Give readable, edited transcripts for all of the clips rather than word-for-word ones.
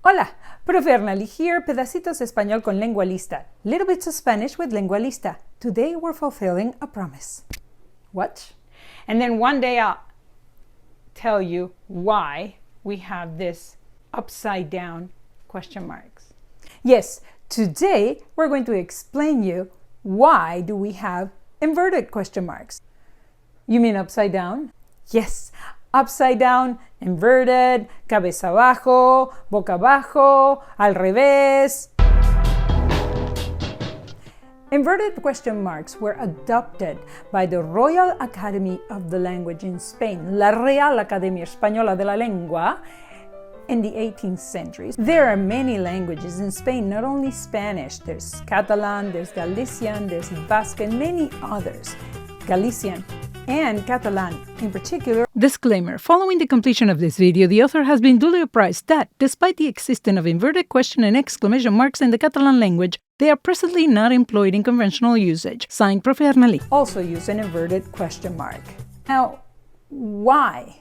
Hola, Profe Arnaly here, Pedacitos de Español con Lengualista. Little bits of Spanish with Lengualista. Today we're fulfilling a promise. Watch. And then one day I'll tell you why we have this upside down question marks. Yes, today we're going to explain you why do we have inverted question marks. You mean upside down? Yes, upside down, inverted, cabeza abajo, boca abajo, al revés. Inverted question marks were adopted by the Royal Academy of the Language in Spain, la Real Academia Española de la Lengua, in the 18th century. There are many languages in Spain, not only Spanish. There's Catalan, there's Galician, there's Basque, and many others. Galician and Catalan in particular. Disclaimer: following the completion of this video, the author has been duly apprised that, despite the existence of inverted question and exclamation marks in the Catalan language, they are presently not employed in conventional usage. Signed, Profe Arnaly. Also use an inverted question mark. Now, why?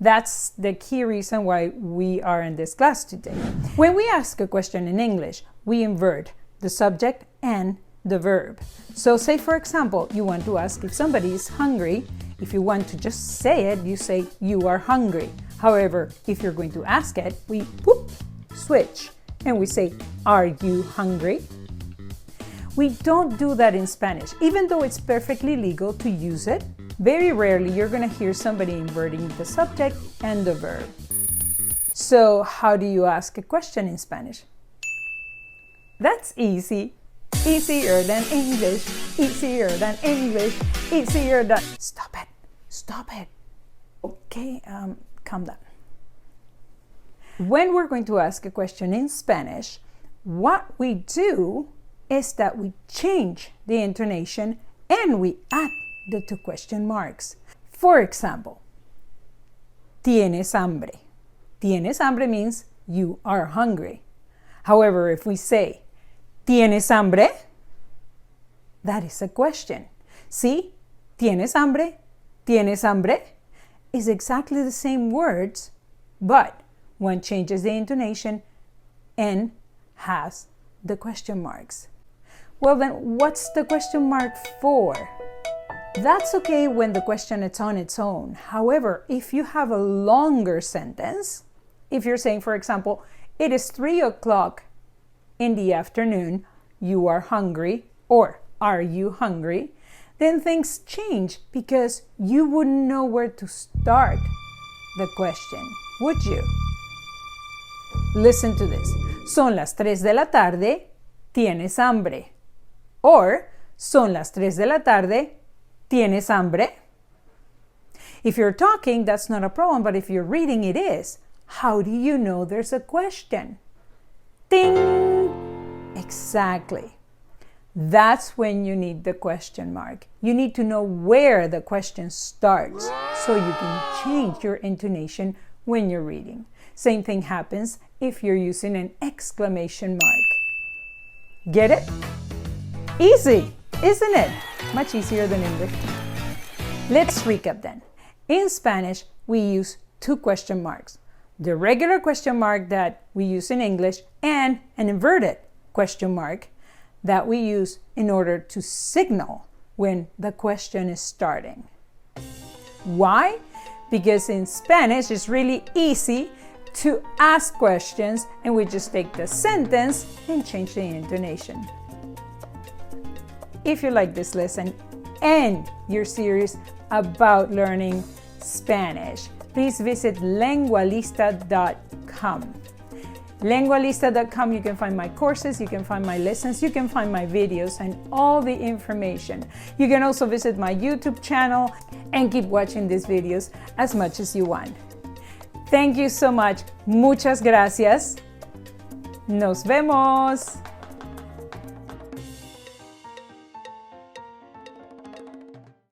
That's the key reason why we are in this class today. When we ask a question in English, we invert the subject and the verb. So say, for example, you want to ask if somebody is hungry. If you want to just say it, you say, you are hungry. However, if you're going to ask it, we switch and we say, are you hungry? We don't do that in Spanish, even though it's perfectly legal to use it. Very rarely you're going to hear somebody inverting the subject and the verb. So how do you ask a question in Spanish? That's easy. Easier than English, easier than English, easier than... Stop it, stop it. Okay, calm down. When we're going to ask a question in Spanish, what we do is that we change the intonation and we add the two question marks. For example, tienes hambre. Tienes hambre means you are hungry. However, if we say, ¿tienes hambre? That is a question. See, ¿tienes hambre? ¿Tienes hambre? Is exactly the same words, but one changes the intonation and has the question marks. Well then, what's the question mark for? That's okay when the question is on its own. However, if you have a longer sentence, if you're saying, for example, it is 3 o'clock in the afternoon, you are hungry, or are you hungry? Then things change because you wouldn't know where to start the question, would you? Listen to this. Son las 3 de la tarde, ¿tienes hambre? Or, son las 3 de la tarde, ¿tienes hambre? If you're talking, that's not a problem, but if you're reading, it is. How do you know there's a question? Ding! Exactly. That's when you need the question mark. You need to know where the question starts so you can change your intonation when you're reading. Same thing happens if you're using an exclamation mark. Get it? Easy, isn't it? Much easier than English. Let's recap then. In Spanish, we use two question marks. The regular question mark that we use in English and an inverted question mark that we use in order to signal when the question is starting. Why? Because in Spanish, it's really easy to ask questions and we just take the sentence and change the intonation. If you like this lesson and you're serious about learning Spanish, please visit Lengualista.com. Lengualista.com, you can find my courses, you can find my lessons, you can find my videos and all the information. You can also visit my YouTube channel and keep watching these videos as much as you want. Thank you so much. Muchas gracias. Nos vemos.